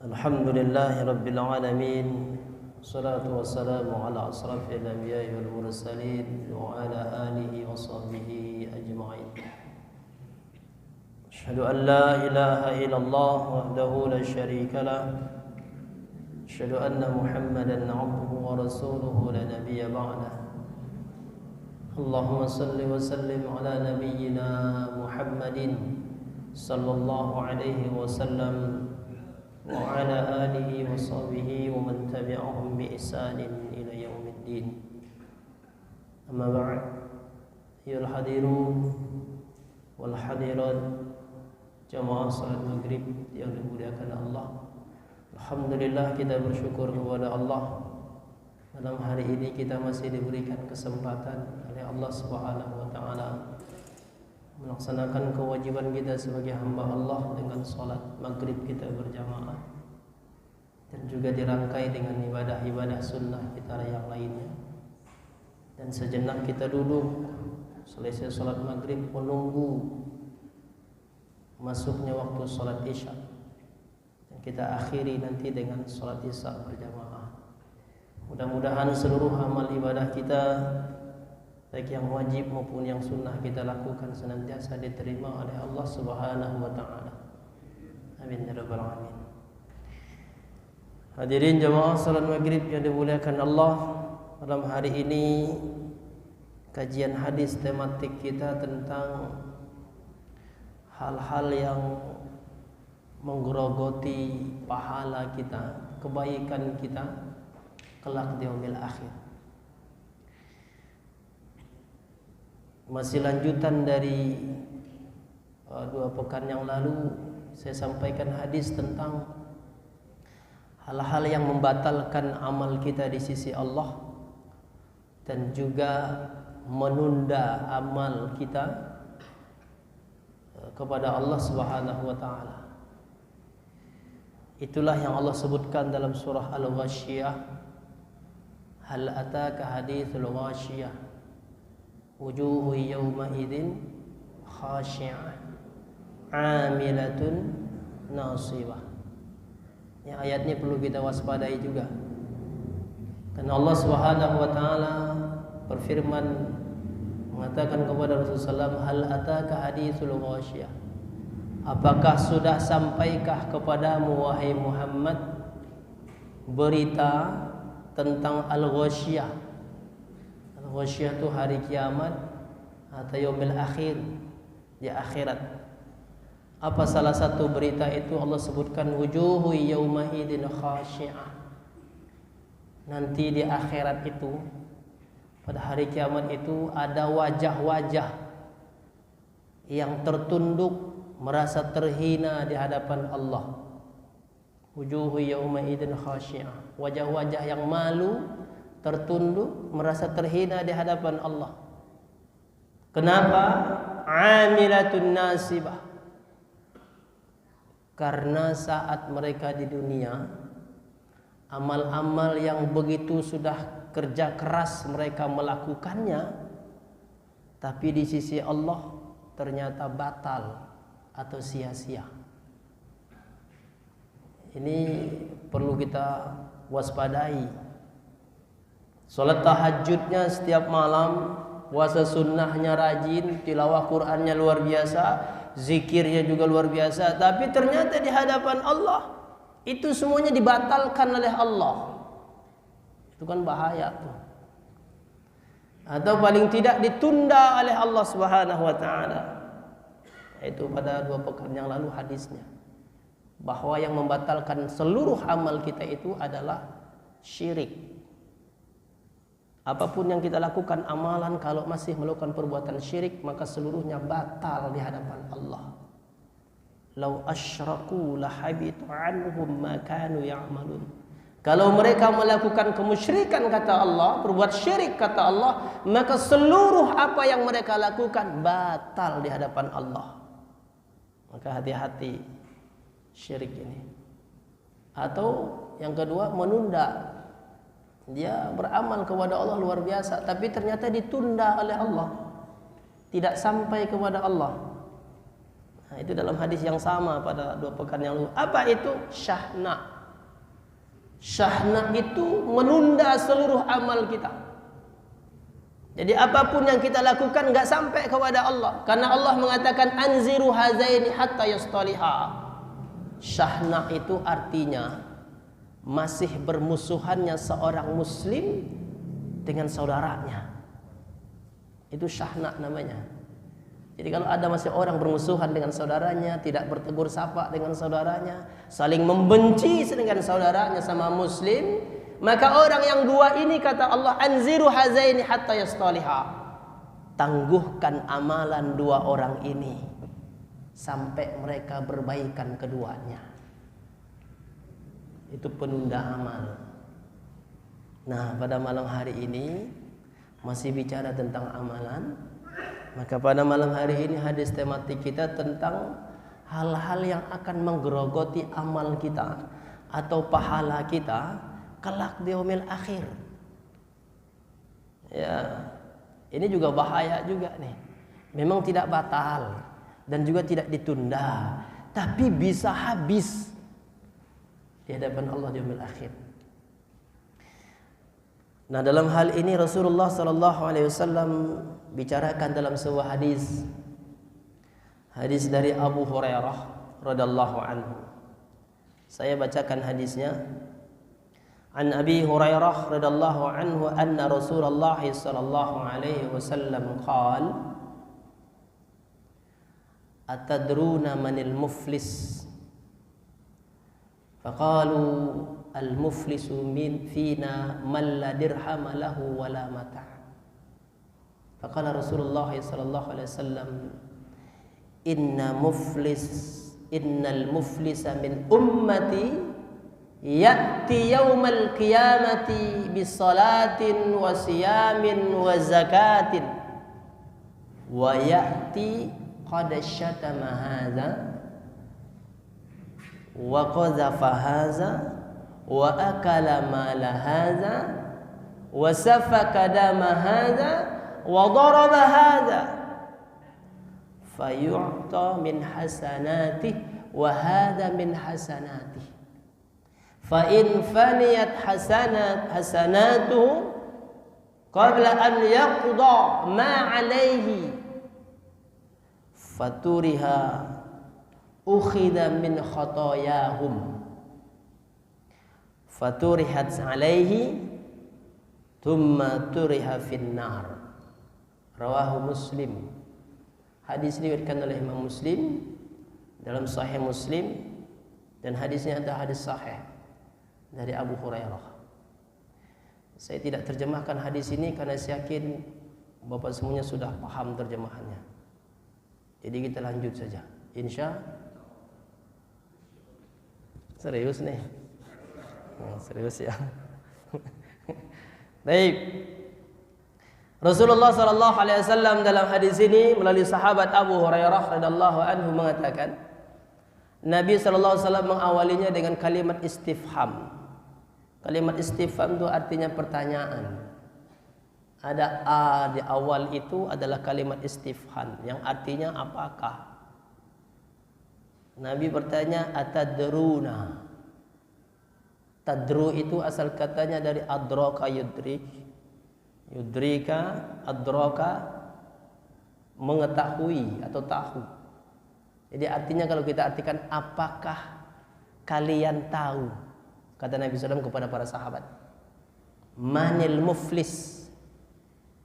Alhamdulillahi Rabbil Alamin. Salatu wassalamu ala asrafil anbiya'i wal mursalin wa ala alihi wa sahbihi ajma'in. Asyhadu an la ilaha illallah wahdahu la syarika lah. Asyhadu anna Muhammadan 'abduhu wa rasuluhu la nabiyya ba'dah. Allahumma salli wa sallim ala nabiyyina Muhammadin sallallahu alaihi wasallam wa ala alihi wa sahbihi wa man tabi'ahum bi ihsanin ila yaumiddin. Amma ba'd. Ayyuhal hadirun wal hadirat, jamaah salat maghrib yang dimuliakan Allah. Alhamdulillah, kita bersyukur kepada Allah. Malam hari ini kita masih diberikan kesempatan oleh Allah Subhanahu wa taala melaksanakan kewajiban kita sebagai hamba Allah dengan salat maghrib kita berjamaah, dan juga dirangkai dengan ibadah-ibadah sunnah kita yang lainnya. Dan sejenak kita duduk selesai salat maghrib menunggu masuknya waktu salat isya, dan kita akhiri nanti dengan salat isya berjamaah. Mudah-mudahan seluruh amal ibadah kita, baik yang wajib maupun yang sunnah kita lakukan, senantiasa diterima oleh Allah Subhanahu wa taala. Amin ya rabbal alamin. Hadirin jemaah salat maghrib yang dimuliakan Allah, malam hari ini kajian hadis tematik kita tentang hal-hal yang menggerogoti pahala kita, kebaikan kita kelak di yaumil akhir. Masih lanjutan dari 2 pekan yang lalu, saya sampaikan hadis tentang hal-hal yang membatalkan amal kita di sisi Allah dan juga menunda amal kita kepada Allah Subhanahu wa taala. Itulah yang Allah sebutkan dalam surah Al-Ghasyiyah. Hal ataka hadithul ghasyiyah, wujuhu yawma idzin khashi'ah, 'amilatun nasibah. Ya, ayat ini perlu kita waspadai juga. Karena Allah Subhanahu wa taala berfirman mengatakan kepada Rasulullah SAW, hal ataka hadithul ghasyiyah, apakah sudah sampaikah kepadamu wahai Muhammad berita tentang al-ghasyiyah. Al-ghasyiyah itu hari kiamat atau yaumil akhir, di akhirat. Apa salah satu berita itu? Allah sebutkan wujuhu yawma idzin khashi'ah. Nanti di akhirat itu, pada hari kiamat itu, ada wajah-wajah yang tertunduk, merasa terhina di hadapan Allah. Wujuhu yawma idzin khashi'ah, wajah-wajah yang malu, tertunduk, merasa terhina di hadapan Allah. Kenapa? 'amilatun nasibah. Karena saat mereka di dunia, amal-amal yang begitu sudah kerja keras mereka melakukannya, tapi di sisi Allah ternyata batal atau sia-sia. Ini perlu kita waspadai. Salat tahajudnya setiap malam, puasa sunnahnya rajin, tilawah Qur'annya luar biasa, zikirnya juga luar biasa, tapi ternyata di hadapan Allah itu semuanya dibatalkan oleh Allah. Itu kan bahaya tuh. Atau paling tidak ditunda oleh Allah Subhanahu wa taala. Itu pada 2 pekan yang lalu hadisnya, bahwa yang membatalkan seluruh amal kita itu adalah syirik. Apapun yang kita lakukan amalan, kalau masih melakukan perbuatan syirik, maka seluruhnya batal di hadapan Allah. Lau asyraku lahabitu anhum ma kanu ya'malun. Kalau mereka melakukan kemusyrikan, kata Allah, berbuat syirik, kata Allah, maka seluruh apa yang mereka lakukan batal di hadapan Allah. Maka hati-hati syirik ini. Atau yang kedua, menunda. Dia beramal kepada Allah luar biasa, tapi ternyata ditunda oleh Allah, tidak sampai kepada Allah. Nah, itu dalam hadis yang sama pada 2 pekan yang lalu. Apa itu? Syahna. Syahna itu menunda seluruh amal kita. Jadi apapun yang kita lakukan nggak sampai kepada Allah, karena Allah mengatakan anziru hazaini hatta yastaliha. Syahna itu artinya masih bermusuhannya seorang muslim dengan saudaranya. Itu syahna namanya. Jadi kalau ada masih orang bermusuhan dengan saudaranya, tidak bertegur sapa dengan saudaranya, saling membenci dengan saudaranya sama muslim, maka orang yang dua ini kata Allah anziru hazaini hatta yastaliha. Tangguhkan amalan dua orang ini sampai mereka berbaikan keduanya. Itu penunda amal. Nah, pada malam hari ini masih bicara tentang amalan. Maka pada malam hari ini hadis tematik kita tentang hal-hal yang akan menggerogoti amal kita atau pahala kita kelak di yaumil akhir. Ya, ini juga bahaya juga nih. Memang tidak batal dan juga tidak ditunda, tapi bisa habis di hadapan Allah di yaumil akhir. Nah, dalam hal ini Rasulullah sallallahu alaihi wasallam bicarakan dalam sebuah hadis dari Abu Hurairah radhiyallahu anhu. Saya bacakan hadisnya. An Abi Hurairah radhiyallahu anhu anna Rasulullah sallallahu alaihi wasallam qala atadruna manil muflis? Faqalu al-muflisu min fina man la dirham lahu wala mata'. Faqala Rasulullah sallallahu alaihi wasallam innal muflisa min ummati ya'ti yaumal qiyamati bisalatin wa siyamin wa zakatin wa ya'ti qad syatama hadza wa qadhafa hadza wa akala mala hadza wa safaka dama hadza wa daraba hadza fayu'ta min hasanatihi wa hadza min hasanatihi fa in faniyat hasanatuhu qabla an yaqda ma alayhi faturiha ukhidha min khatayahum faturihat alaihi thumma turiha finnar. Rawahu Muslim. Hadis diriwayatkan oleh Imam Muslim dalam Sahih Muslim, dan hadisnya adalah hadis sahih dari Abu Hurairah. Saya tidak terjemahkan hadis ini karena saya yakin Bapak semuanya sudah paham terjemahannya. Jadi kita lanjut saja. Serius nih. Serius ya. Baik. Rasulullah sallallahu alaihi wasallam dalam hadis ini melalui sahabat Abu Hurairah radhiyallahu anhu mengatakan, Nabi sallallahu alaihi wasallam mengawalinya dengan kalimat istifham. Kalimat istifham itu artinya pertanyaan. Ada a di awal itu adalah kalimat istifham yang artinya apakah. Nabi bertanya atadruna. Tadru itu asal katanya dari adraka yudrik. Yudrika, adraka, mengetahui atau tahu. Jadi artinya kalau kita artikan apakah kalian tahu, kata Nabi SAW kepada para sahabat, manil muflis?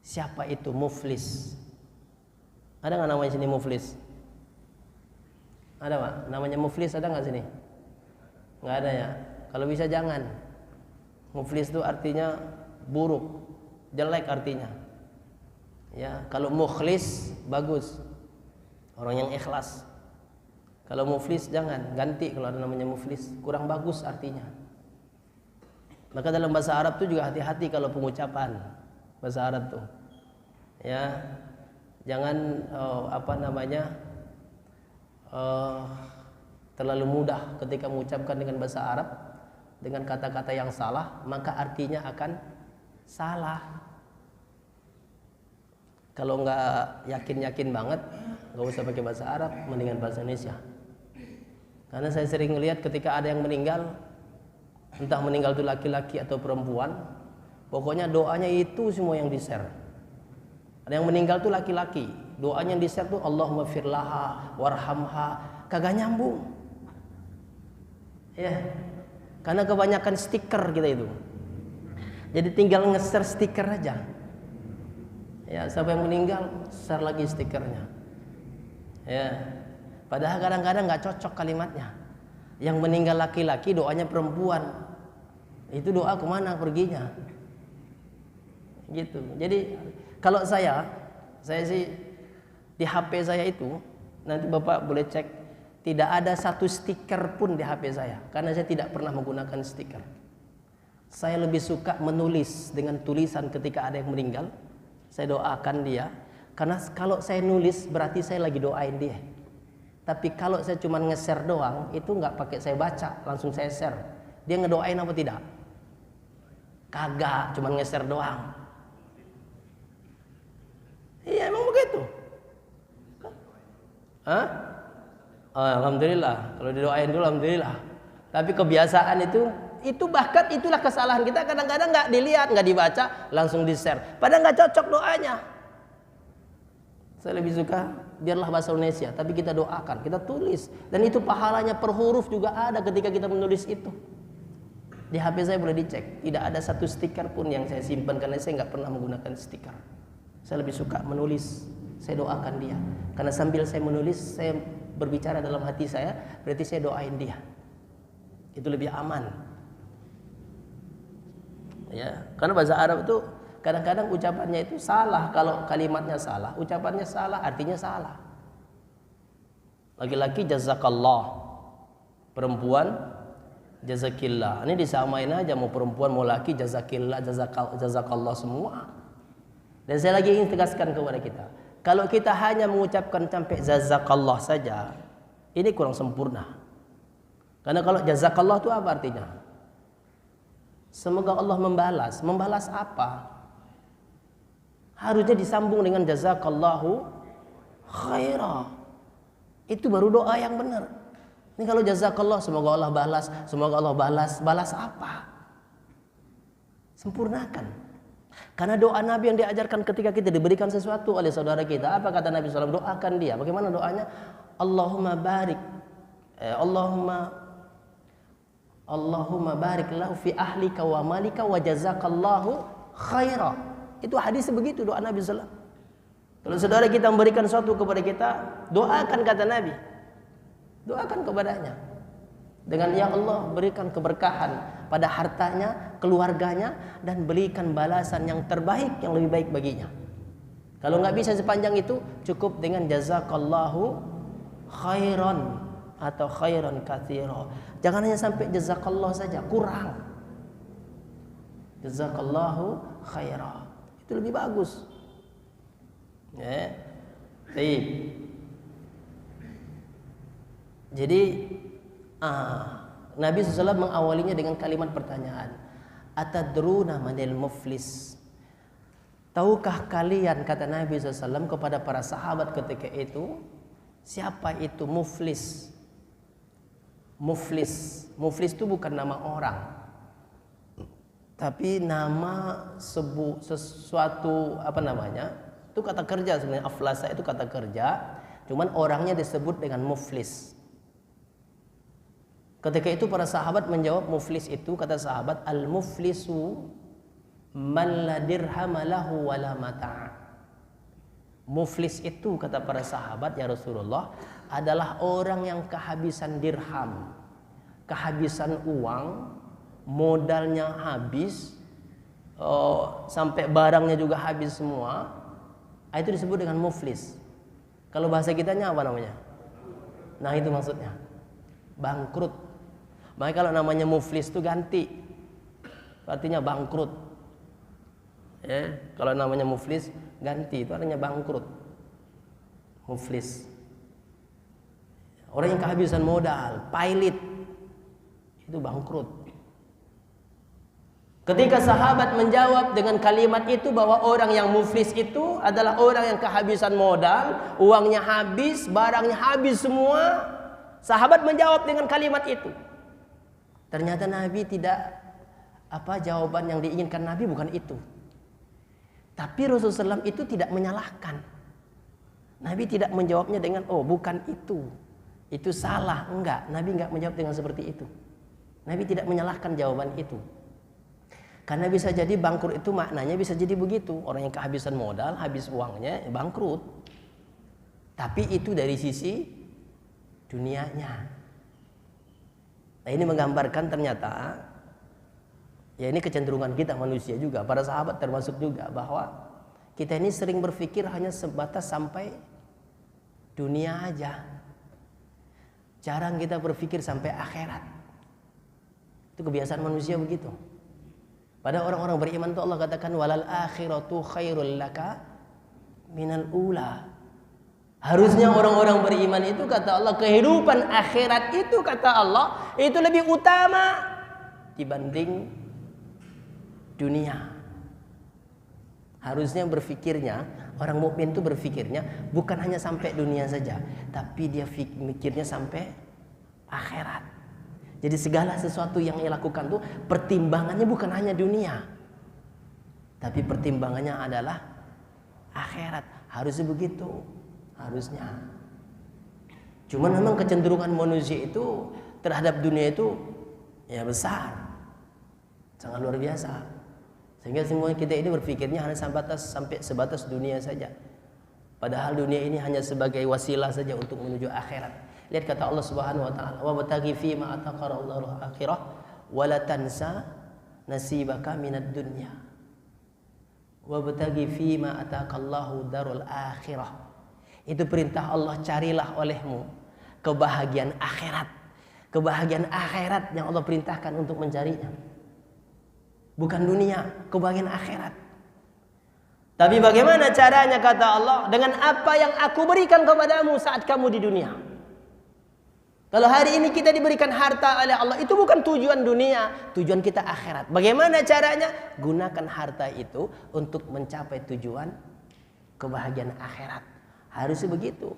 Siapa itu muflis? Ada nggak namanya sini muflis? Ada Pak? Namanya muflis ada nggak sini? Nggak ada ya. Kalau bisa jangan. Muflis itu artinya buruk, jelek artinya. Ya, kalau mukhlis bagus. Orang yang ikhlas. Kalau muflis jangan, ganti kalau ada namanya muflis, kurang bagus artinya. Maka dalam bahasa Arab itu juga hati-hati kalau pengucapan bahasa Arab tuh. Ya. Jangan terlalu mudah ketika mengucapkan dengan bahasa Arab dengan kata-kata yang salah, maka artinya akan salah. Kalau nggak yakin banget, nggak usah pakai bahasa Arab, mendingan bahasa Indonesia. Karena saya sering lihat ketika ada yang meninggal, entah meninggal itu laki-laki atau perempuan, pokoknya doanya itu semua yang di-share. Ada yang meninggal itu laki-laki, doanya yang di-share tuh Allahumma firlaha warhamha, kagak nyambung. Ya. Karena kebanyakan stiker kita itu. Jadi tinggal nge-share stiker aja. Ya, siapa yang meninggal, share lagi stikernya. Ya. Padahal kadang-kadang nggak cocok kalimatnya. Yang meninggal laki-laki, doanya perempuan. Itu doa kemana perginya? Gitu. Jadi kalau saya sih di HP saya itu, nanti Bapak boleh cek, tidak ada satu stiker pun di HP saya. Karena saya tidak pernah menggunakan stiker. Saya lebih suka menulis dengan tulisan ketika ada yang meninggal. Saya doakan dia. Karena kalau saya nulis berarti saya lagi doain dia. Tapi kalau saya cuma nge-share doang, itu nggak pakai saya baca, langsung saya share. Dia ngedoain apa tidak? Kagak, cuma nge-share doang. Iya emang begitu. Hah? Alhamdulillah. Kalau didoain dulu alhamdulillah. Tapi kebiasaan itu bahkan itulah kesalahan kita, kadang-kadang nggak dilihat, nggak dibaca, langsung di-share. Padahal nggak cocok doanya. Saya lebih suka biarlah bahasa Indonesia, tapi kita doakan, kita tulis, dan itu pahalanya per huruf juga ada ketika kita menulis itu. Di HP saya boleh dicek, tidak ada satu stiker pun yang saya simpan karena saya nggak pernah menggunakan stiker. Saya lebih suka menulis, saya doakan dia, karena sambil saya menulis, saya berbicara dalam hati saya, berarti saya doain dia. Itu lebih aman. Ya, karena bahasa Arab itu kadang-kadang ucapannya itu salah. Kalau kalimatnya salah, ucapannya salah, artinya salah. Laki-laki jazakallah, perempuan jazakillah. Ini disamain aja, mau perempuan mau laki jazakillah, jazakallah semua. Dan saya lagi ingin tegaskan kepada kita, kalau kita hanya mengucapkan sampai jazakallah saja, ini kurang sempurna. Karena kalau jazakallah itu apa artinya? Semoga Allah membalas. Membalas apa? Harusnya disambung dengan jazakallahu khairah. Itu baru doa yang benar. Ini kalau jazakallah, semoga Allah balas, semoga Allah balas. Balas apa? Sempurnakan. Karena doa Nabi yang diajarkan ketika kita diberikan sesuatu oleh saudara kita, apa kata Nabi SAW? Doakan dia. Bagaimana doanya? Allahumma barik, Allahumma barik lahu fi ahlika wa malika wa jazakallahu khaira. Itu hadis begitu doa Nabi sallallahu alaihi wasallam. Kalau saudara kita memberikan sesuatu kepada kita, doakan kata Nabi. Doakan kepadanya. Dengan ya Allah berikan keberkahan pada hartanya, keluarganya, dan berikan balasan yang terbaik, yang lebih baik baginya. Kalau nggak bisa sepanjang itu, cukup dengan jazakallahu khairan atau khairan katsira. Jangan hanya sampai jazakallah saja, kurang. Jazakallahu khaira. Itu lebih bagus. Ya. Baik. Jadi Nabi SAW mengawalinya dengan kalimat pertanyaan. Atadruna manil muflis? Tahukah kalian, kata Nabi SAW kepada para sahabat ketika itu, siapa itu muflis? Muflis itu bukan nama orang, tapi nama sesuatu, apa namanya? Itu kata kerja sebenarnya. Aflasa itu kata kerja, cuman orangnya disebut dengan muflis. Ketika itu para sahabat menjawab muflis itu, kata sahabat, al-muflisu man la dirham lahu wala mata'. Muflis itu, kata para sahabat, ya Rasulullah, adalah orang yang kehabisan dirham, kehabisan uang, modalnya habis, sampai barangnya juga habis semua. Itu disebut dengan muflis. Kalau bahasa kitanya apa namanya? Nah itu maksudnya, bangkrut. Makanya kalau namanya muflis itu ganti, artinya bangkrut. Ya, kalau namanya muflis ganti, itu artinya bangkrut. Muflis, orang yang kehabisan modal, pailit, itu bangkrut. Ketika sahabat menjawab dengan kalimat itu bahwa orang yang muflis itu adalah orang yang kehabisan modal, uangnya habis, barangnya habis semua, sahabat menjawab dengan kalimat itu. Ternyata Nabi tidak jawaban yang diinginkan Nabi bukan itu. Tapi Rasulullah SAW itu tidak menyalahkan. Nabi tidak menjawabnya dengan bukan itu salah. Enggak, Nabi enggak menjawab dengan seperti itu. Nabi tidak menyalahkan jawaban itu. Karena bisa jadi bangkrut itu maknanya bisa jadi begitu. Orang yang kehabisan modal, habis uangnya, bangkrut. Tapi itu dari sisi dunianya. Nah, ini menggambarkan ternyata, ya ini kecenderungan kita manusia juga, para sahabat termasuk juga, bahwa kita ini sering berpikir hanya sebatas sampai dunia aja. Jarang kita berpikir sampai akhirat. Itu kebiasaan manusia begitu. Pada orang-orang beriman itu Allah katakan walal akhiratu khairul laka minal ula. Harusnya orang-orang beriman itu kata Allah, kehidupan akhirat itu kata Allah itu lebih utama dibanding dunia. Harusnya berfikirnya, orang mukmin itu berfikirnya bukan hanya sampai dunia saja, tapi dia mikirnya sampai akhirat. Jadi segala sesuatu yang ia lakukan tuh pertimbangannya bukan hanya dunia, tapi pertimbangannya adalah akhirat. Harusnya begitu, harusnya. Cuman memang kecenderungan manusia itu terhadap dunia itu ya besar, sangat luar biasa. Sehingga semua kita ini berpikirnya hanya sampai sebatas dunia saja. Padahal dunia ini hanya sebagai wasilah saja untuk menuju akhirat. Lihat kata Allah Subhanahu wa taala, "Wa bataghi fi ma ataqara Allahu akhirah wa la tansa nasibaka minad dunya." Wa bataghi fi ma ataqallahu darul akhirah. Itu perintah Allah, carilah olehmu kebahagiaan akhirat. Kebahagiaan akhirat yang Allah perintahkan untuk mencarinya. Bukan dunia, kebahagiaan akhirat. Tapi bagaimana caranya kata Allah? Dengan apa yang aku berikan kepadamu saat kamu di dunia. Kalau hari ini kita diberikan harta oleh Allah, itu bukan tujuan dunia, tujuan kita akhirat. Bagaimana caranya? Gunakan harta itu untuk mencapai tujuan kebahagiaan akhirat. Harusnya begitu.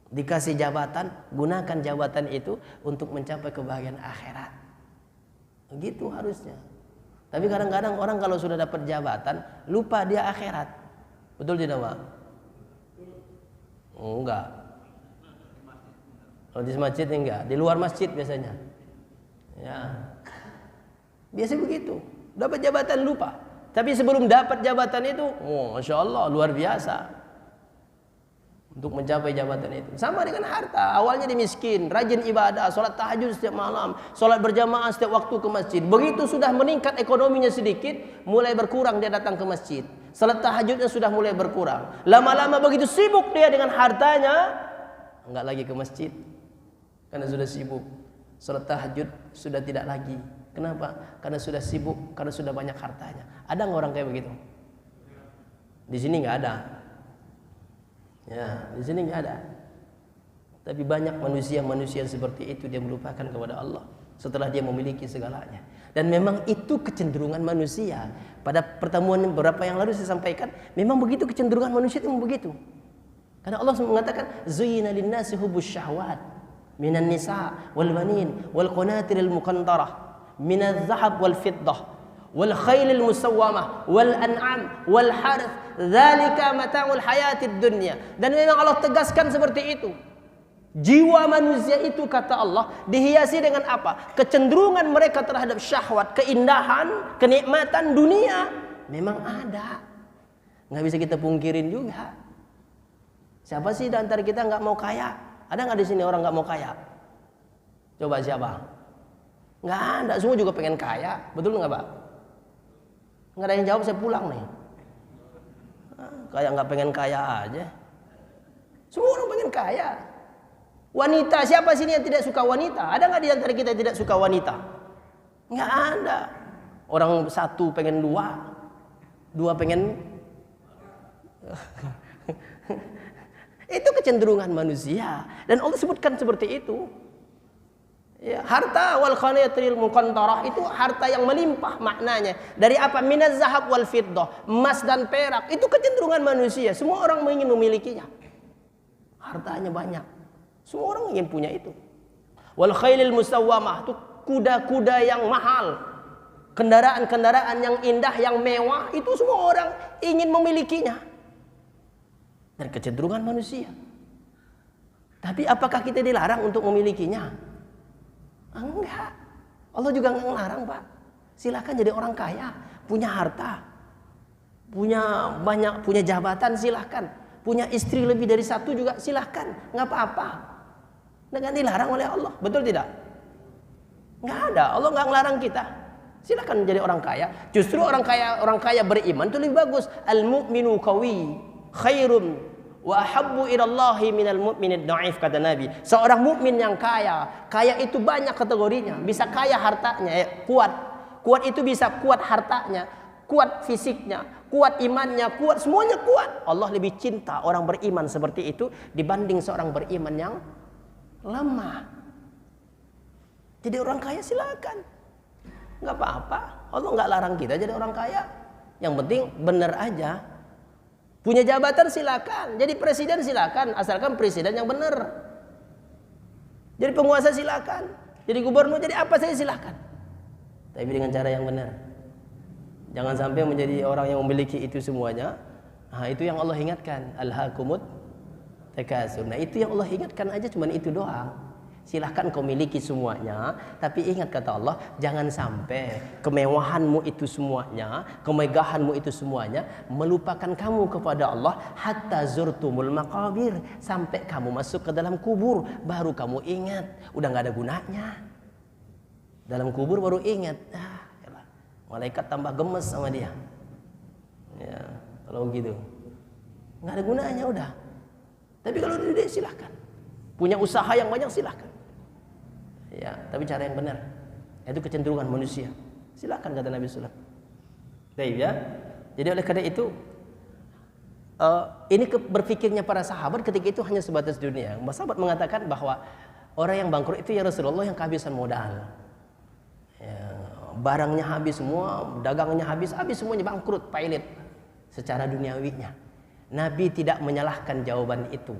Dikasih jabatan, gunakan jabatan itu untuk mencapai kebahagiaan akhirat. Begitu harusnya. Tapi kadang-kadang orang kalau sudah dapat jabatan, lupa dia akhirat. Betul tidak, Pak? Enggak. Kalau di masjid enggak, di luar masjid biasanya. Ya. Biasa begitu. Dapat jabatan lupa. Tapi sebelum dapat jabatan itu, Masya Allah, luar biasa. Untuk mencapai jabatan itu. Sama dengan harta. Awalnya dia miskin, rajin ibadah, sholat tahajud setiap malam, sholat berjamaah setiap waktu ke masjid. Begitu sudah meningkat ekonominya sedikit, mulai berkurang dia datang ke masjid. Sholat tahajudnya sudah mulai berkurang. Lama-lama begitu sibuk dia dengan hartanya, enggak lagi ke masjid. Karena sudah sibuk. Salat tahajud sudah tidak lagi. Kenapa? Karena sudah sibuk, karena sudah banyak hartanya. Ada nggak orang kayak begitu? Di sini nggak ada. Ya, di sini nggak ada. Tapi banyak manusia seperti itu, dia melupakan kepada Allah setelah dia memiliki segalanya. Dan memang itu kecenderungan manusia. Pada pertemuan beberapa yang lalu saya sampaikan, memang begitu kecenderungan manusia itu begitu. Karena Allah mengatakan, "Zuyyina lin-nasi hubbus syahwat minan nisa wal banin wal qanatiril muqantarah minadh dhahab wal fiddah wal khailil musawwamah wal an'am wal harth dzalika mata'ul hayatid dunya." Dan memang Allah tegaskan seperti itu. Jiwa manusia itu kata Allah dihiasi dengan apa? Kecenderungan mereka terhadap syahwat, keindahan, kenikmatan dunia memang ada. Nggak bisa kita pungkirin juga. Siapa sih di antara kita nggak mau kaya? Ada nggak di sini orang nggak mau kaya? Coba siapa? Nggak ada, semua juga pengen kaya, betul nggak Pak? Nggak ada yang jawab, saya pulang nih. Kayak nggak pengen kaya aja. Semua orang pengen kaya. Wanita, siapa sini yang tidak suka wanita? Ada nggak di antara kita yang tidak suka wanita? Nggak ada. Orang satu pengen dua, dua pengen. Itu kecenderungan manusia, dan Allah sebutkan seperti itu. Ya, harta wal qanatiril muqantarah itu harta yang melimpah maknanya. Dari apa? Minaz zahab wal fiddah, emas dan perak. Itu kecenderungan manusia. Semua orang ingin memilikinya. Hartanya banyak. Semua orang ingin punya itu. Wal khailil musawwamah, itu kuda-kuda yang mahal, kendaraan-kendaraan yang indah, yang mewah, itu semua orang ingin memilikinya. Dan kecenderungan manusia. Tapi apakah kita dilarang untuk memilikinya? Enggak. Allah juga enggak ngelarang, Pak. Silakan jadi orang kaya, punya harta, punya banyak, punya jabatan, silakan. Punya istri lebih dari satu juga silakan, nggak apa-apa. Nggak dilarang oleh Allah, betul tidak? Nggak ada, Allah nggak ngelarang kita. Silakan menjadi orang kaya. Justru orang kaya beriman itu lebih bagus. Al-mu'minu qawi khairun wa ahabbu ilallahi minal mu'minid dhaif, kata Nabi. Seorang mukmin yang kaya itu banyak kategorinya. Bisa kaya hartanya, kuat itu bisa kuat hartanya, kuat fisiknya, kuat imannya, kuat semuanya kuat. Allah lebih cinta orang beriman seperti itu dibanding seorang beriman yang lemah. Jadi orang kaya silakan, nggak apa-apa. Allah nggak larang kita jadi orang kaya. Yang penting benar aja. Punya jabatan silakan, jadi presiden silakan, asalkan presiden yang benar. Jadi penguasa silakan, jadi gubernur, jadi apa saja silakan. Tapi dengan cara yang benar. Jangan sampai menjadi orang yang memiliki itu semuanya. Nah, itu yang Allah ingatkan. Alhaakumut takasur. Nah, itu yang Allah ingatkan aja, cuman itu doang. Silahkan kau miliki semuanya, tapi ingat kata Allah, jangan sampai kemewahanmu itu semuanya, kemegahanmu itu semuanya melupakan kamu kepada Allah. Hatta zurtumul maqabir, sampai kamu masuk ke dalam kubur baru kamu ingat, udah nggak ada gunanya. Dalam kubur baru ingat, malaikat tambah gemes sama dia. Ya, kalau gitu nggak ada gunanya udah. Tapi kalau dia silahkan, punya usaha yang banyak silahkan. Ya, tapi cara yang benar. Itu kecenderungan manusia. Silakan kata Nabi sallallahu alaihi wasallam. Baik ya. Jadi oleh karena itu ini berpikirnya para sahabat ketika itu hanya sebatas dunia. Sahabat mengatakan bahwa orang yang bangkrut itu ya Rasulullah yang kehabisan modal. Ya, barangnya habis semua, dagangnya habis semuanya, bangkrut, pailit secara duniawinya. Nabi tidak menyalahkan jawaban itu.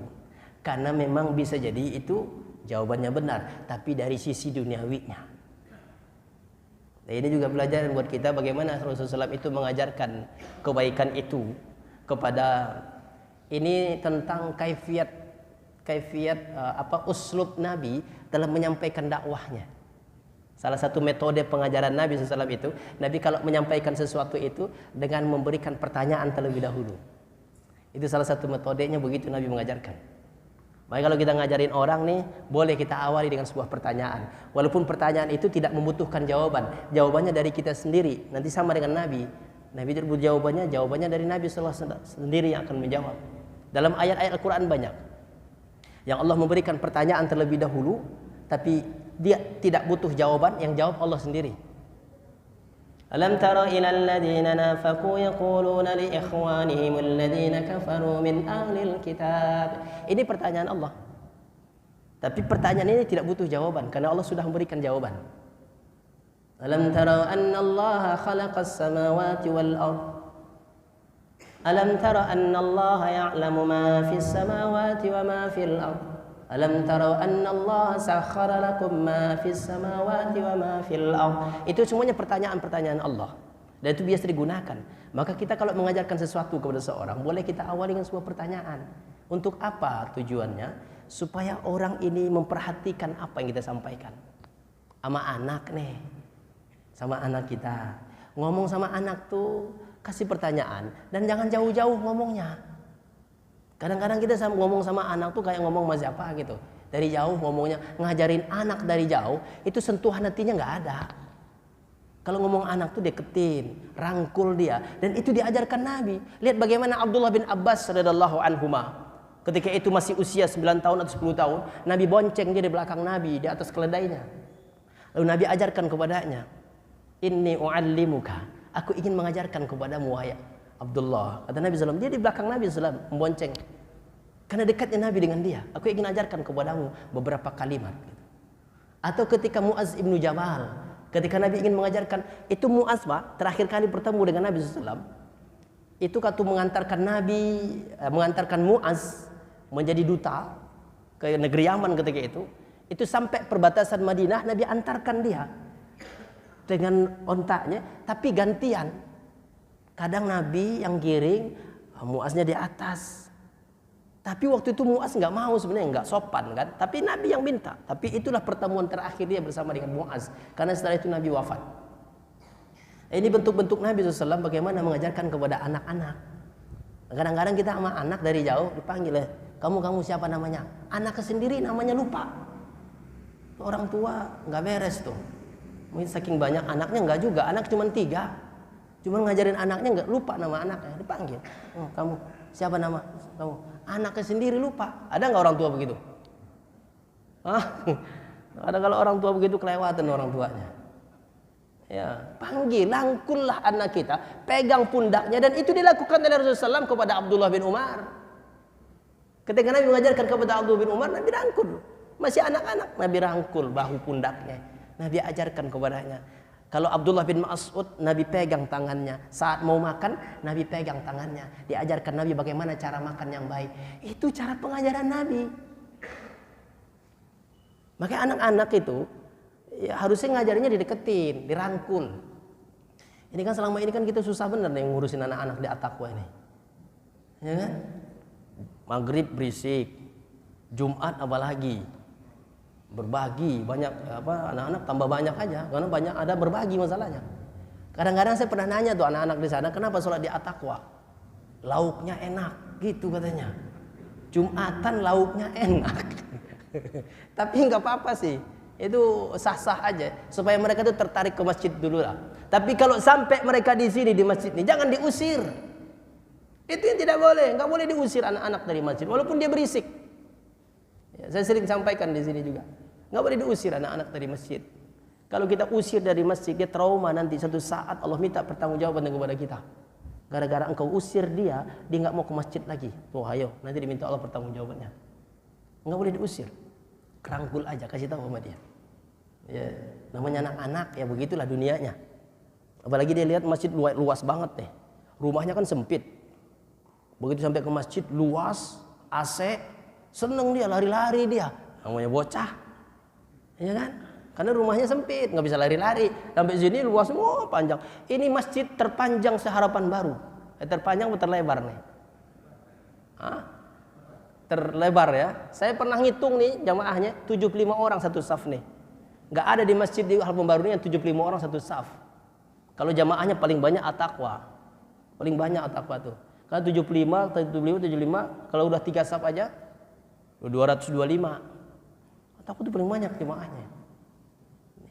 Karena memang bisa jadi itu jawabannya benar, tapi dari sisi duniawinya. Nah, ini juga pelajaran buat kita bagaimana Rasulullah SAW itu mengajarkan kebaikan itu kepada, ini tentang kaifiat uslub Nabi dalam menyampaikan dakwahnya. Salah satu metode pengajaran Nabi SAW itu, Nabi kalau menyampaikan sesuatu itu dengan memberikan pertanyaan terlebih dahulu. Itu salah satu metodenya, begitu Nabi mengajarkan. Maka kalau kita ngajarin orang nih, boleh kita awali dengan sebuah pertanyaan. Walaupun pertanyaan itu tidak membutuhkan jawaban. Jawabannya dari kita sendiri. Nanti sama dengan Nabi. Nabi terbut jawabannya dari Nabi SAW sendiri yang akan menjawab. Dalam ayat-ayat Al-Quran banyak. Yang Allah memberikan pertanyaan terlebih dahulu, tapi dia tidak butuh jawaban, yang jawab Allah sendiri. Alam tara ilal ladina nafaqu yaquluna li ikhwanihim alladina kafaru min ahlil kitab. Ini pertanyaan Allah. Tapi pertanyaan ini tidak butuh jawaban karena Allah sudah memberikan jawaban. Alam tara anna Allah khalaqas samawati wal ard. Alam tara anna Allah ya'lamu ma fis samawati wa ma fil ard. Alam tara anna Allah sakhkhara lakum ma fis samawati wa ma fil ard. Itu semuanya pertanyaan-pertanyaan Allah. Dan itu biasa digunakan. Maka kita kalau mengajarkan sesuatu kepada seorang, boleh kita awali dengan sebuah pertanyaan. Untuk apa tujuannya? Supaya orang ini memperhatikan apa yang kita sampaikan. Sama anak nih. Sama anak kita. Ngomong sama anak tuh kasih pertanyaan dan jangan jauh-jauh ngomongnya. Kadang-kadang kita ngomong sama anak tuh kayak ngomong sama siapa gitu. Dari jauh ngomongnya, ngajarin anak dari jauh, itu sentuhan hatinya nggak ada. Kalau ngomong anak tuh deketin, rangkul dia. Dan itu diajarkan Nabi. Lihat bagaimana Abdullah bin Abbas radhiyallahu anhuma. Ketika itu masih usia 9 tahun atau 10 tahun, Nabi bonceng dia di belakang Nabi, di atas keledainya. Lalu Nabi ajarkan kepadanya, Inni u'allimuka, aku ingin mengajarkan kepadamu wahai Abdullah. Kata Nabi SAW, dia di belakang Nabi SAW membonceng. Karena dekatnya Nabi dengan dia. Aku ingin ajarkan kepadamu beberapa kalimat. Atau ketika Mu'az ibnu Jabal, ketika Nabi ingin mengajarkan, itu Mu'az Pak, terakhir kali bertemu dengan Nabi SAW. Itu waktu mengantarkan Mu'az menjadi duta ke negeri Yaman ketika itu sampai perbatasan Madinah, Nabi antarkan dia. dengan ontaknya, tapi gantian. Kadang Nabi yang giring, Muaznya di atas. Tapi waktu itu Muaz nggak mau, sebenarnya nggak sopan kan. Tapi Nabi yang minta. Tapi itulah pertemuan terakhir dia bersama dengan Muaz. Karena setelah itu Nabi wafat. Ini bentuk-bentuk Nabi SAW bagaimana mengajarkan kepada anak-anak. Kadang-kadang kita sama anak dari jauh dipanggil, kamu siapa namanya? Anaknya sendiri namanya lupa. Orang tua nggak beres tuh. Mungkin saking banyak anaknya nggak juga. Anak cuma 3. Cuma ngajarin anaknya nggak, lupa nama anaknya. Dipanggil, kamu siapa nama kamu? Anaknya sendiri lupa. Ada nggak orang tua begitu? Ada kalau orang tua begitu kelewatan orang tuanya. Ya, panggil, rangkullah anak kita, pegang pundaknya, dan itu dilakukan oleh Rasulullah SAW kepada Abdullah bin Umar. Ketika Nabi mengajarkan kepada Abdullah bin Umar, Nabi rangkul. Masih anak-anak, Nabi rangkul bahu pundaknya. Nabi ajarkan kepadanya. Kalau Abdullah bin Mas'ud, Nabi pegang tangannya. Saat mau makan, Nabi pegang tangannya. Diajarkan Nabi bagaimana cara makan yang baik. Itu cara pengajaran Nabi. Makanya anak-anak itu ya, harusnya ngajarinnya dideketin, dirangkul. Ini kan selama ini kan kita susah bener nih ngurusin anak-anak di At-Taqwa ini. Ya kan? Maghrib berisik, Jumat apalagi. Berbagi banyak anak-anak tambah banyak aja karena banyak ada berbagi masalahnya. Kadang-kadang saya pernah nanya tuh anak-anak di sana, kenapa sholat di At-Taqwa? Lauknya enak gitu katanya. Jumatan lauknya enak. Tapi nggak apa-apa sih. Itu sah-sah aja supaya mereka tuh tertarik ke masjid dulu lah. Tapi kalau sampai mereka di sini di masjid ini jangan diusir. Itu yang tidak boleh, nggak boleh diusir anak-anak dari masjid walaupun dia berisik. Ya, saya sering sampaikan di sini juga. Nggak boleh diusir anak-anak dari masjid. Kalau kita usir dari masjid, dia trauma nanti satu saat Allah minta pertanggungjawaban kepada kita. Gara-gara engkau usir dia nggak mau ke masjid lagi. Tuh, ayo, nanti diminta Allah pertanggungjawabannya. Nggak boleh diusir. Kerangkul aja, kasih tahu sama dia. Ya, namanya anak-anak ya begitulah dunianya. Apalagi dia lihat masjid luas banget nih. Rumahnya kan sempit. Begitu sampai ke masjid luas, AC, seneng dia, lari-lari dia. Namanya bocah. Ya kan? Karena rumahnya sempit, nggak bisa lari-lari. Sampai sini luas, panjang. Ini masjid terpanjang se-Harapan Baru. Terpanjang atau terlebar nih? Terlebar ya. Saya pernah ngitung nih jamaahnya 75 orang satu saf nih. Nggak ada di masjid di Harapan Baru ini yang 75 orang satu saf. Kalau jamaahnya paling banyak At-Taqwa. Paling banyak At-Taqwa tuh. Kalau 75, kalau udah 3 saf aja 225. At-Taqwa itu paling banyak jamaahnya.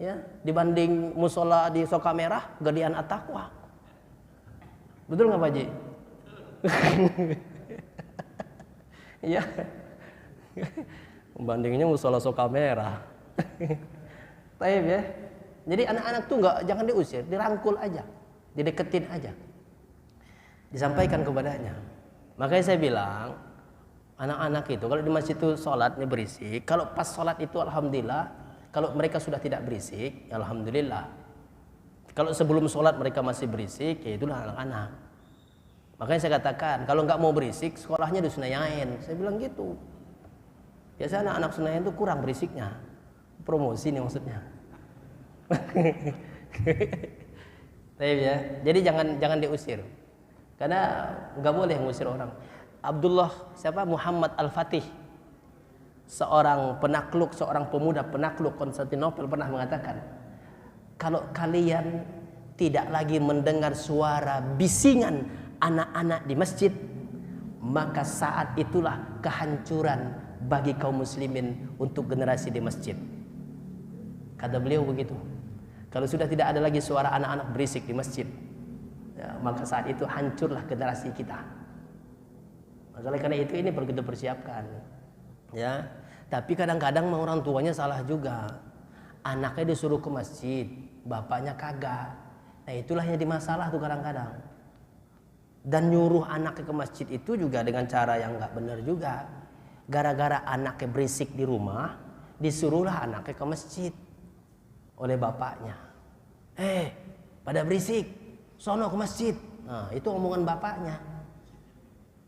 Ya, dibanding musola di Soka Merah, gedean At-Taqwa. Betul nggak Pak Haji? Iya. Bandingnya musola Soka Merah. Taib ya. Jadi anak-anak tuh jangan diusir, dirangkul aja, dideketin aja. Disampaikan kepadanya. Makanya saya bilang, anak-anak itu kalau di masjid itu sholatnya berisik, kalau pas sholat itu alhamdulillah. Kalau mereka sudah tidak berisik, alhamdulillah. Kalau sebelum sholat mereka masih berisik, ya itulah anak-anak. Makanya saya katakan, kalau nggak mau berisik, sekolahnya di Senayan. Saya bilang gitu. Biasa anak-anak Senayan itu kurang berisiknya. Promosi nih maksudnya. Ya. Jadi jangan diusir. Karena nggak boleh ngusir orang. Muhammad Al-Fatih, seorang penakluk, seorang pemuda penakluk Konstantinopel pernah mengatakan, kalau kalian tidak lagi mendengar suara bisingan anak-anak di masjid, maka saat itulah kehancuran bagi kaum muslimin untuk generasi di masjid. Kata beliau begitu. Kalau sudah tidak ada lagi suara anak-anak berisik di masjid, ya, maka saat itu hancurlah generasi kita. Maka karena itu ini perlu kita persiapkan. Ya, tapi kadang-kadang orang tuanya salah juga. Anaknya disuruh ke masjid, bapaknya kagak. Nah itulah yang jadi masalah tuh kadang-kadang. Dan nyuruh anaknya ke masjid itu juga dengan cara yang nggak benar juga. Gara-gara anaknya berisik di rumah, disuruhlah anaknya ke masjid oleh bapaknya. Pada berisik, sono ke masjid. Nah itu omongan bapaknya.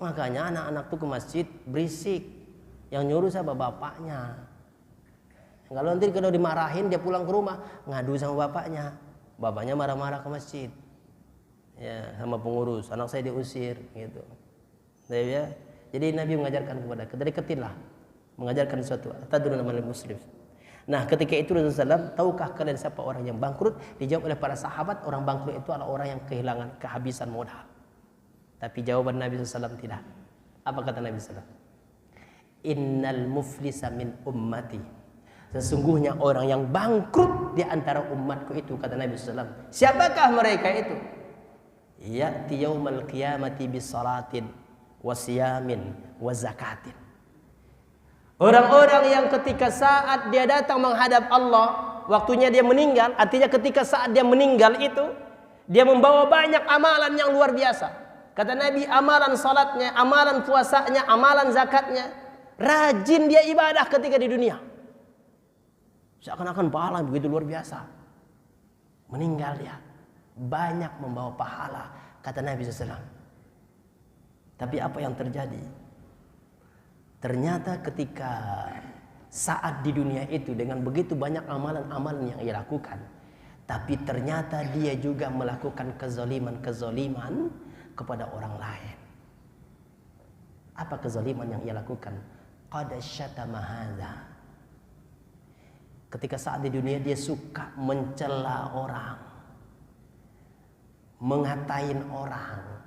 Makanya anak-anak tuh ke masjid berisik. Yang nyuruh siapa? Bapaknya. Kalau nanti kalau dimarahin dia pulang ke rumah ngadu sama bapaknya. bapaknya marah-marah ke masjid, ya, sama pengurus, anak saya diusir, gitu. Ya. Jadi Nabi mengajarkan kepada kita dari kecil lah, mengajarkan sesuatu. Tadruna mal muslim. Nah, ketika itu Rasulullah SAW, tahukah kalian siapa orang yang bangkrut? Dijawab oleh para sahabat, orang bangkrut itu adalah orang yang kehilangan, kehabisan modal. Tapi jawaban Nabi SAW tidak. Apa kata Nabi SAW? Innal muflisa min ummati. Sesungguhnya orang yang bangkrut di antara umatku itu, kata Nabi SAW. Siapakah mereka itu? Ya'ti yaumal qiyamati bisalatin wasiyamin wazakatin. Orang-orang yang ketika saat dia datang menghadap Allah, waktunya dia meninggal, artinya ketika saat dia meninggal itu, dia membawa banyak amalan yang luar biasa. Kata Nabi, amalan salatnya, amalan puasanya, amalan zakatnya, rajin dia ibadah ketika di dunia. Seakan-akan pahala begitu luar biasa. Meninggal dia, banyak membawa pahala, kata Nabi SAW. Tapi apa yang terjadi? Ternyata ketika saat di dunia itu dengan begitu banyak amalan-amalan yang ia lakukan, tapi ternyata dia juga melakukan kezaliman kepada orang lain. Apa kezaliman yang ia lakukan? Qad syatama hadza. Ketika saat di dunia dia suka mencela orang, mengatain orang,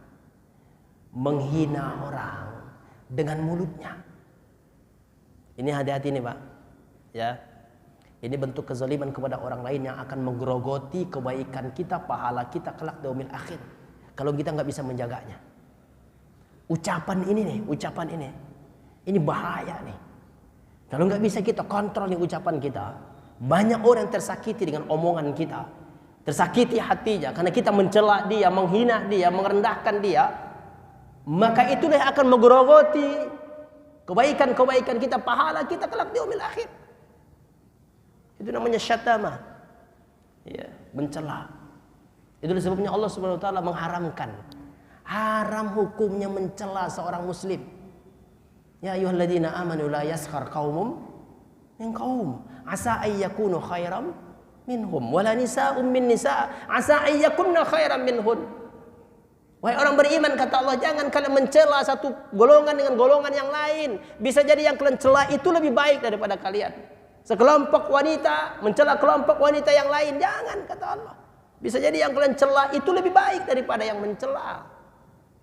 menghina orang dengan mulutnya. Ini hati-hati nih Pak, ya. Ini bentuk kezaliman kepada orang lain yang akan menggerogoti kebaikan kita, pahala kita kelak di yaumil akhir. Kalau kita nggak bisa menjaganya. Ucapan ini bahaya nih. Kalau nggak bisa kita kontrol nih ucapan kita, banyak orang tersakiti dengan omongan kita, tersakiti hatinya karena kita mencela dia, menghina dia, merendahkan dia. Maka itulah yang akan menggerogoti kebaikan-kebaikan kita, pahala kita kelak di yaumil akhir. Itu namanya syatama, ya, mencela. Itulah sebabnya Allah Subhanahu wa taala mengharamkan. Haram hukumnya mencela seorang muslim. Ya ayyuhalladzina amanu la yaskhar qaumum min qaum asa ay yakunu khairam minhum wala nisaa'un min nisa' asa ay yakunna khairam minhun. Wahai orang beriman, kata Allah, jangan kalian mencela satu golongan dengan golongan yang lain. Bisa jadi yang kalian cela itu lebih baik daripada kalian. Sekelompok wanita mencela kelompok wanita yang lain, jangan, kata Allah. Bisa jadi yang kalian cela itu lebih baik daripada yang mencela.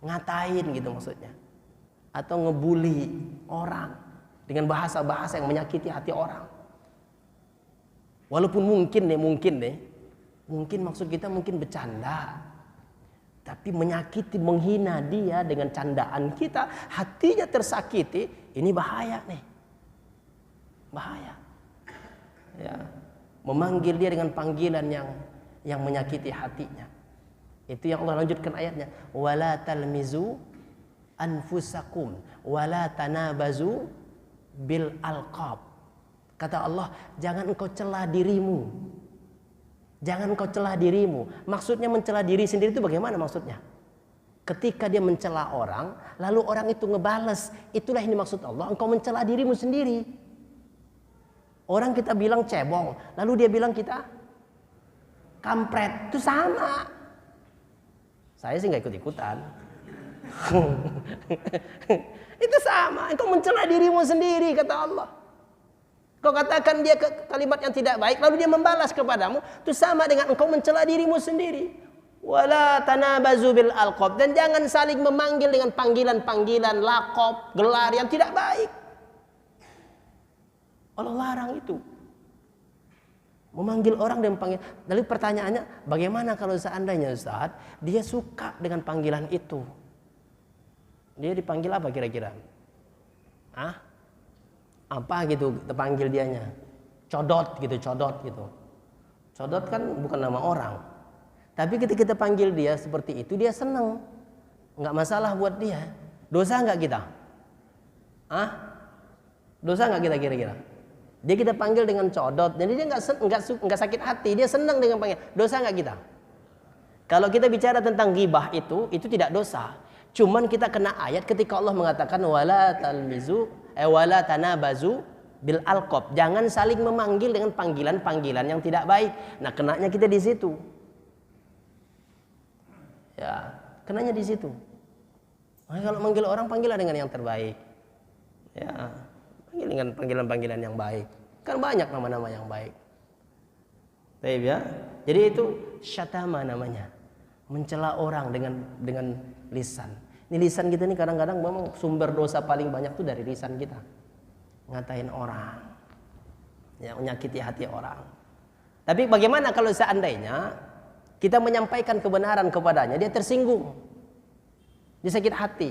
Ngatain gitu maksudnya. Atau ngebully orang dengan bahasa-bahasa yang menyakiti hati orang. Walaupun mungkin maksud kita mungkin bercanda. Tapi menyakiti, menghina dia dengan candaan kita, hatinya tersakiti, ini bahaya nih. Bahaya. Ya. Memanggil dia dengan panggilan yang menyakiti hatinya. Itu yang Allah lanjutkan ayatnya, wala talmizu anfusakum wala tanabazu bil alqab. Kata Allah, jangan engkau celah dirimu. Jangan engkau celah dirimu. Maksudnya mencela diri sendiri itu bagaimana maksudnya? Ketika dia mencela orang, lalu orang itu ngebales, itulah ini maksud Allah, engkau mencela dirimu sendiri. Orang kita bilang cebong, lalu dia bilang kita kampret, itu sama. Saya sih nggak ikut-ikutan. Itu sama, engkau mencela dirimu sendiri, kata Allah. Kau katakan dia kalimat yang tidak baik, lalu dia membalas kepadamu, itu sama dengan engkau mencela dirimu sendiri. Wala tanabazu bil alqab, dan jangan saling memanggil dengan panggilan-panggilan laqab, gelar yang tidak baik. Allah larang itu. Memanggil orang dengan panggilan. Lalu pertanyaannya, bagaimana kalau seandainya Ustaz, dia suka dengan panggilan itu? Dia dipanggil apa kira-kira? Apa gitu terpanggil dianya? Codot gitu. Codot kan bukan nama orang. Tapi ketika kita panggil dia seperti itu, dia senang. Enggak masalah buat dia. Dosa enggak kita? Dosa enggak kita kira-kira? Dia kita panggil dengan codot, jadi dia enggak sakit hati, dia senang dengan panggil. Dosa enggak kita? Kalau kita bicara tentang ghibah itu tidak dosa. Cuman kita kena ayat ketika Allah mengatakan wala tanabazu bil alqab. Jangan saling memanggil dengan panggilan-panggilan yang tidak baik. Nah, kenanya kita di situ. Ya, kenanya di situ. Nah, kalau manggil orang, panggillah dengan yang terbaik. Ya, panggil dengan panggilan-panggilan yang baik. Kan banyak nama-nama yang baik. Baik ya. Jadi itu syatama namanya. Mencela orang dengan lisan. Ini lisan kita nih kadang-kadang memang sumber dosa paling banyak tuh dari lisan kita. Ngatain orang. Ya, menyakiti hati orang. Tapi bagaimana kalau seandainya kita menyampaikan kebenaran kepadanya, dia tersinggung. Dia sakit hati.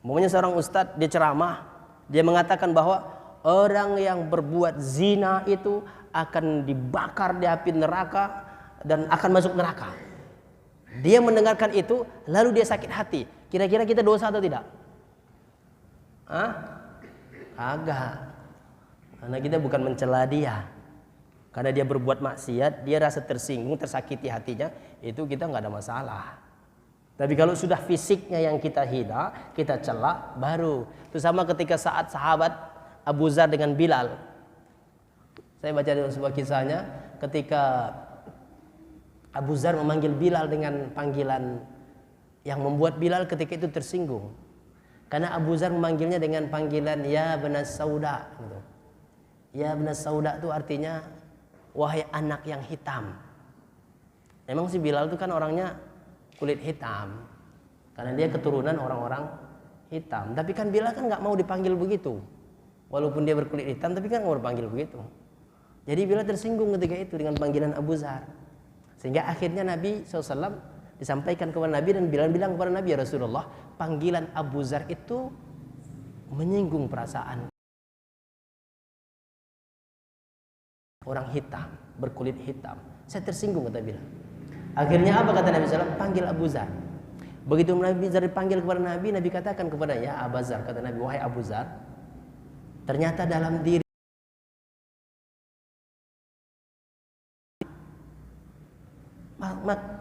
Umpamanya seorang ustadz, dia ceramah, dia mengatakan bahwa orang yang berbuat zina itu akan dibakar di api neraka dan akan masuk neraka. Dia mendengarkan itu, lalu dia sakit hati. Kira-kira kita dosa atau tidak? Hah? Agak. Karena kita bukan mencela dia. Karena dia berbuat maksiat, dia rasa tersinggung, tersakiti hatinya, itu kita nggak ada masalah. Tapi kalau sudah fisiknya yang kita hina, kita cela, baru. Itu sama ketika saat sahabat Abu Dzar dengan Bilal. Saya baca dalam sebuah kisahnya, ketika Abu Dzar memanggil Bilal dengan panggilan yang membuat Bilal ketika itu tersinggung. Karena Abu Dzar memanggilnya dengan panggilan ya benas sauda. Ya benas sauda itu artinya wahai anak yang hitam. Memang si Bilal itu kan orangnya kulit hitam. Karena dia keturunan orang-orang hitam. Tapi kan Bilal kan nggak mau dipanggil begitu. Walaupun dia berkulit hitam, tapi kan nggak mau dipanggil begitu. Jadi Bilal tersinggung ketika itu dengan panggilan Abu Dzar. Sehingga akhirnya Nabi SAW disampaikan kepada Nabi dan Bilal bilang kepada Nabi, ya Rasulullah, panggilan Abu Dzar itu menyinggung perasaan orang hitam, berkulit hitam. Saya tersinggung, kata Bilal. Akhirnya apa kata Nabi SAW? Panggil Abu Dzar. Begitu Nabi Dzar dipanggil kepada Nabi, Nabi katakan kepada ya Abu Dzar, kata Nabi, wahai Abu Dzar, ternyata dalam diri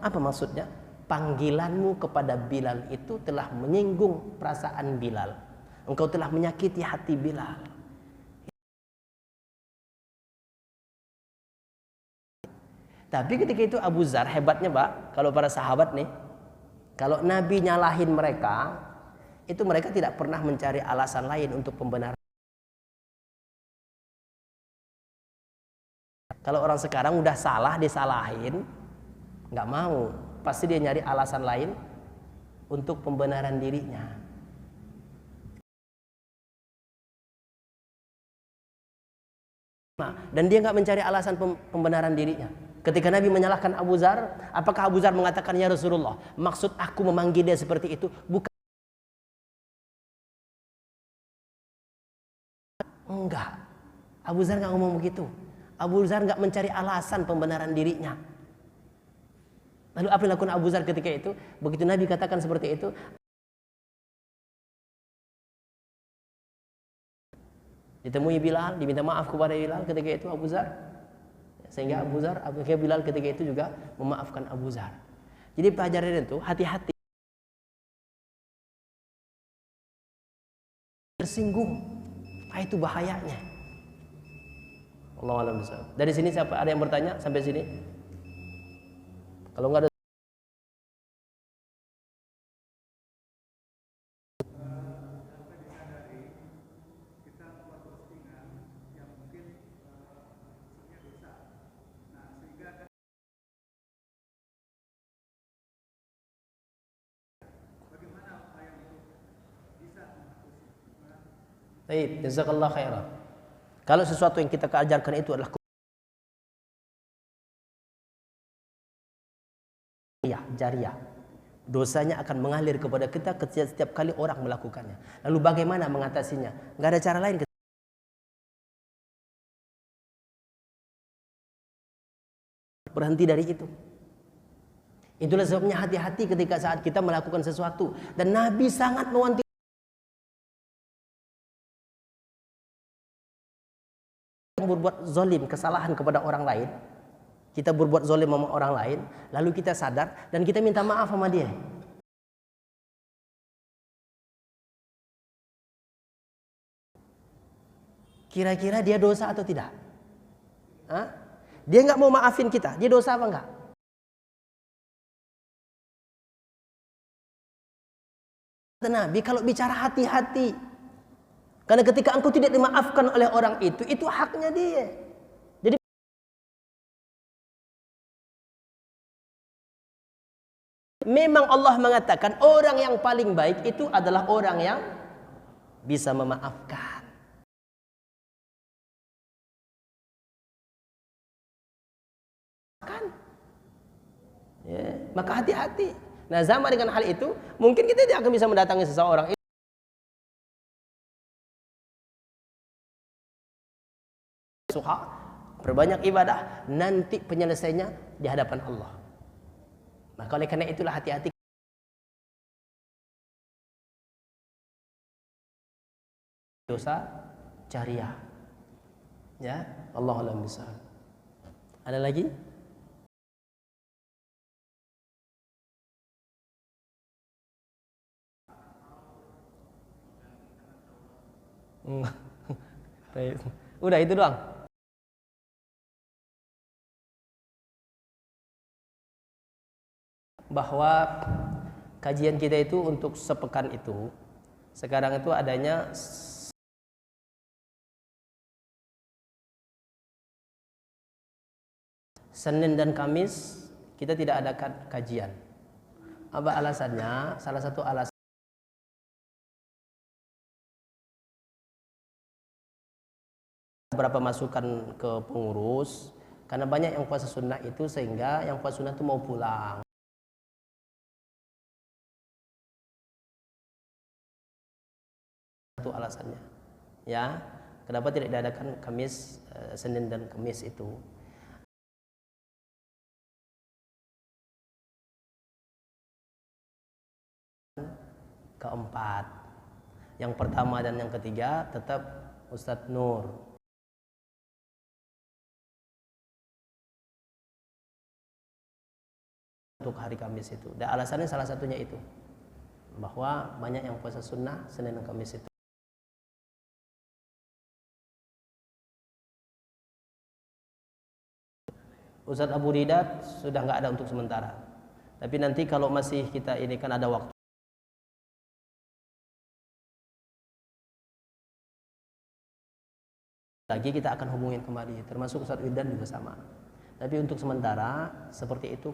apa maksudnya? Panggilanmu kepada Bilal itu telah menyinggung perasaan Bilal. Engkau telah menyakiti hati Bilal. Tapi ketika itu Abu Dzar, hebatnya Pak, kalau para sahabat nih, kalau Nabi nyalahin mereka, itu mereka tidak pernah mencari alasan lain untuk pembenaran. Kalau orang sekarang udah salah disalahin, nggak mau, pasti dia nyari alasan lain untuk pembenaran dirinya. Dan dia nggak mencari alasan pembenaran dirinya. Ketika Nabi menyalahkan Abu Dzar, apakah Abu Dzar mengatakan ya Rasulullah, maksud aku memanggil dia seperti itu bukan? Enggak. Abu Dzar nggak ngomong begitu. Abu Dzar nggak mencari alasan pembenaran dirinya. Lalu apa yang dilakukan Abu Dzar ketika itu? Begitu Nabi katakan seperti itu, ditemui Bilal, diminta maaf kepada Bilal ketika itu Abu Dzar. Sehingga Abu Dzar, akhirnya Bilal ketika itu juga memaafkan Abu Dzar. Jadi pelajaran itu hati-hati. Tersinggung, itu bahayanya. Allahu a'lam bishawab. Dari sini siapa ada yang bertanya sampai sini? Kalau nggak ada. Baik, jazakallah khairan. Kalau sesuatu yang kita ajarkan itu adalah jariah, dosanya akan mengalir kepada kita setiap kali orang melakukannya. Lalu bagaimana mengatasinya? Nggak ada cara lain. Berhenti dari itu. Itulah sebabnya hati-hati ketika saat kita melakukan sesuatu. Dan Nabi sangat mewanti berbuat zalim, kesalahan kepada orang lain. Kita berbuat zalim sama orang lain, lalu kita sadar dan kita minta maaf sama dia. Kira-kira dia dosa atau tidak? Hah? Dia nggak mau maafin kita, dia dosa apa enggak? Nabi kalau bicara hati-hati. Karena ketika engkau tidak dimaafkan oleh orang itu haknya dia. Jadi memang Allah mengatakan orang yang paling baik itu adalah orang yang bisa memaafkan. Kan? Ya, maka hati-hati. Nah, sama dengan hal itu, mungkin kita tidak akan bisa mendatangi seseorang suha, berbanyak ibadah, nanti penyelesaiannya di hadapan Allah. Maka oleh karena itulah hati-hati dosa jariah. Ya, Allahu a'lam bishawab. Ada lagi? Udah itu doang. Bahwa kajian kita itu untuk sepekan itu sekarang itu adanya Senin dan Kamis kita tidak ada kajian. Apa alasannya? Salah satu alasan beberapa masukan ke pengurus karena banyak yang puasa sunnah itu sehingga yang puasa sunnah itu mau pulang. Itu alasannya. Ya, kenapa tidak diadakan Kamis, Senin dan Kamis itu? Keempat, yang pertama dan yang ketiga tetap Ustadz Nur. Untuk hari Kamis itu. Dan alasannya salah satunya itu bahwa banyak yang puasa sunnah Senin dan Kamis itu. Ustadz Abu Didat sudah nggak ada untuk sementara. Tapi nanti kalau masih kita ini kan ada waktu lagi kita akan hubungin kembali. Termasuk Ustadz Widan juga sama. Tapi untuk sementara seperti itu.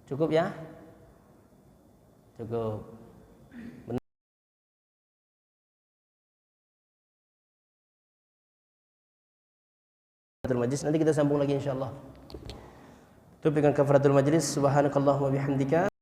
Cukup ya? Cukup. Majlis nanti kita sambung lagi insyaallah. Tutup dengan kafaratul majlis. Subhanakallahumma bihamdika